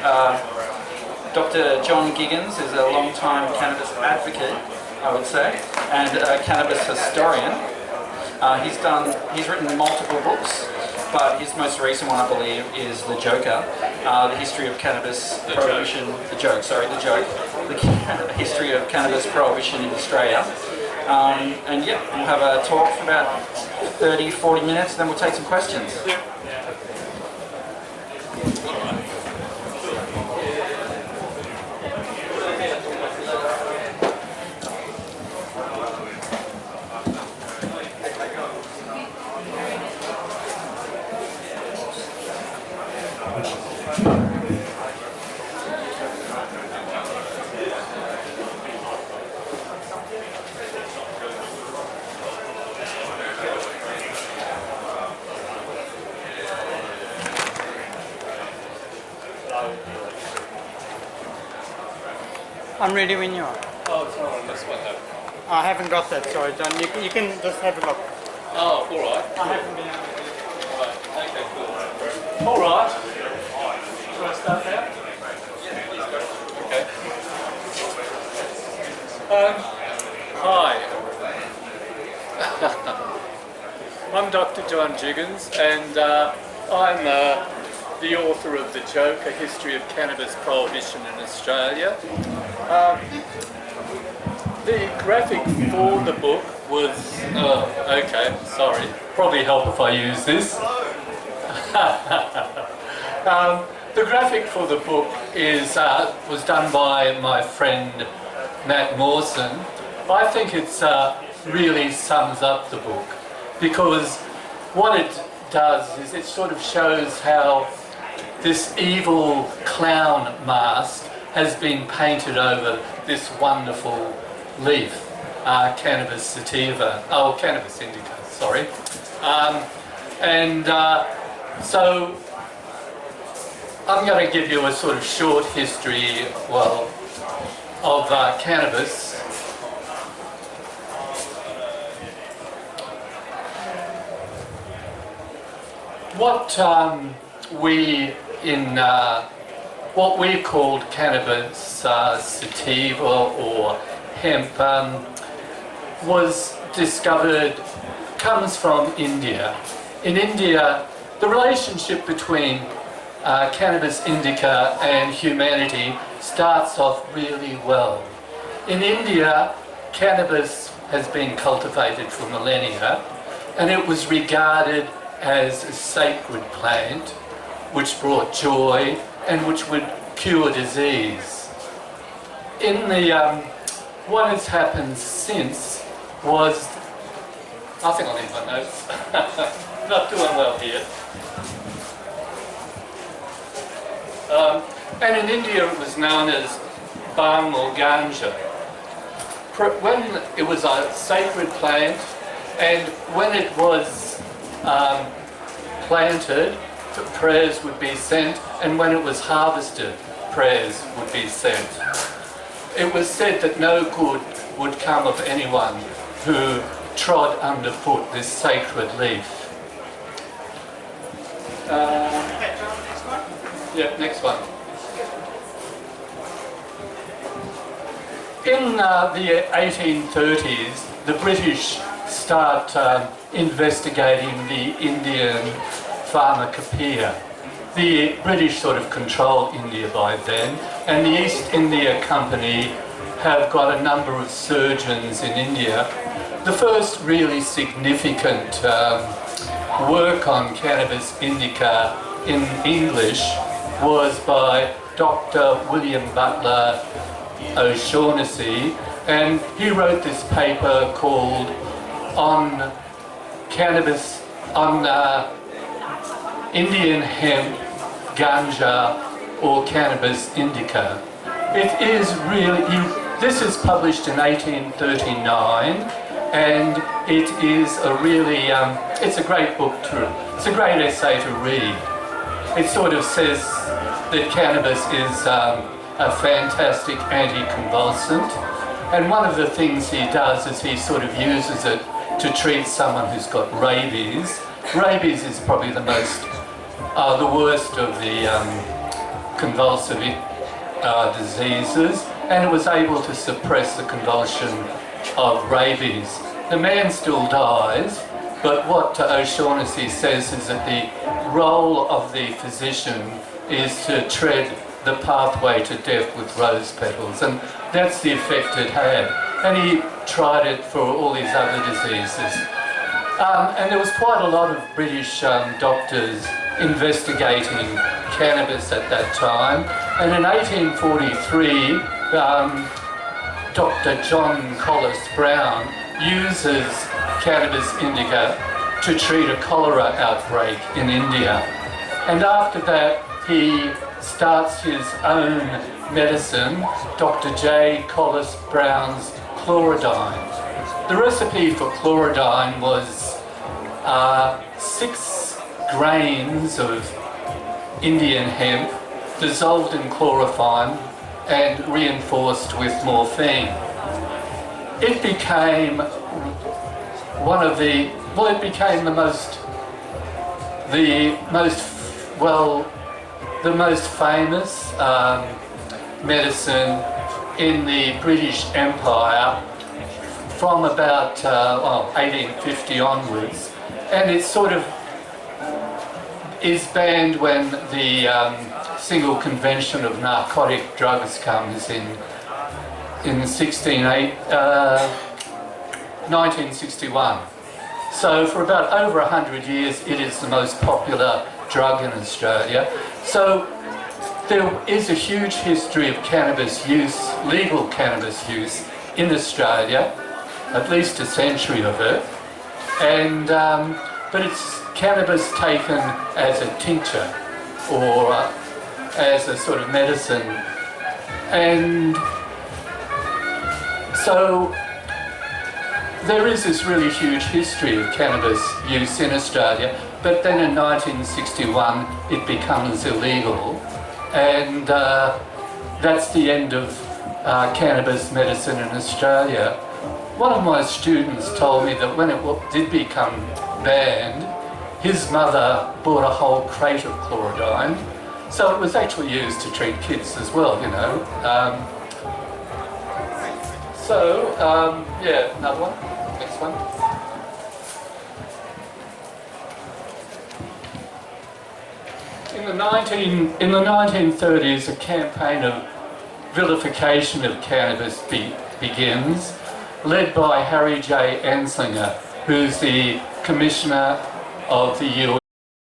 Dr. JohnJiggens is a long-time cannabis advocate, I would say, and a cannabis historian. He's written multiple books, but his most recent one, I believe, is The Joker, the history of cannabis prohibition. The Joke, the history of cannabis prohibition in Australia. And yeah, we'll have a talk for about 30-40 minutes, then we'll take some questions. I'm ready when you are. Oh, it's not on this one though. I haven't got that, sorry, John. You can just have a look. Oh, alright. I haven't been able to. Right, okay, cool. Alright. Shall I start now? Okay. Hi. I'm Dr. JohnJiggens, and I'm the author of The Joke, A History of Cannabis Prohibition in Australia. The graphic for the book was, okay, sorry, probably help if I use this. The graphic for the book was done by my friend Matt Mawson. I think it's really sums up the book, because what it does is it sort of shows how this evil clown mask has been painted over this wonderful leaf, Cannabis sativa, Cannabis indica, sorry. So I'm going to give you a sort of short history, well, of cannabis. What we called cannabis sativa or hemp was discovered, comes from India. In India, the relationship between cannabis indica and humanity starts off really well. In India, cannabis has been cultivated for millennia, and it was regarded as a sacred plant which brought joy and which would cure disease. What has happened since was, I think I'll leave my notes, not doing well here. And in India it was known as bhang or ganja. When it was a sacred plant, and when it was planted, prayers would be sent, and when it was harvested, prayers would be sent. It was said that no good would come of anyone who trod underfoot this sacred leaf. Yeah, next one. In the 1830s, the British start investigating the Indian pharmacopoeia. The British sort of control India by then, and the East India Company have got a number of surgeons in India. The first really significant work on cannabis indica in English was by Dr. William Butler O'Shaughnessy, and he wrote this paper called On Cannabis, on Indian hemp, ganja, or cannabis indica. It is really, this is published in 1839, and it is a really, it's a great book it's a great essay to read. It sort of says that cannabis is a fantastic anticonvulsant, and one of the things he does is he sort of uses it to treat someone who's got rabies. Rabies is probably the worst of the convulsive diseases, and it was able to suppress the convulsion of rabies. The man still dies, but what O'Shaughnessy says is that the role of the physician is to tread the pathway to death with rose petals, and that's the effect it had. And he tried it for all these other diseases. And there was quite a lot of British doctors investigating cannabis at that time. And in 1843, Dr. John Collis Brown uses cannabis indica to treat a cholera outbreak in India. And after that, he starts his own medicine, Dr. J. Collis Brown's chlorodyne. The recipe for chlorodyne was 6 grains of Indian hemp dissolved in chloroform and reinforced with morphine. It became it became the most famous medicine in the British Empire from about 1850 onwards, and it sort of is banned when the single convention of narcotic drugs comes in 1961. So for about over 100 years it is the most popular drug in Australia. So there is a huge history of cannabis use, legal cannabis use in Australia, at least a century of it, and but it's cannabis taken as a tincture or as a sort of medicine. And so there is this really huge history of cannabis use in Australia, but then in 1961 it becomes illegal, and that's the end of cannabis medicine in Australia. One of my students told me that when it did become banned, his mother bought a whole crate of chlorodyne, so it was actually used to treat kids as well, you know. Yeah, another one. Next one. In the 1930s, a campaign of vilification of cannabis begins, led by Harry J. Anslinger, who's the Commissioner of the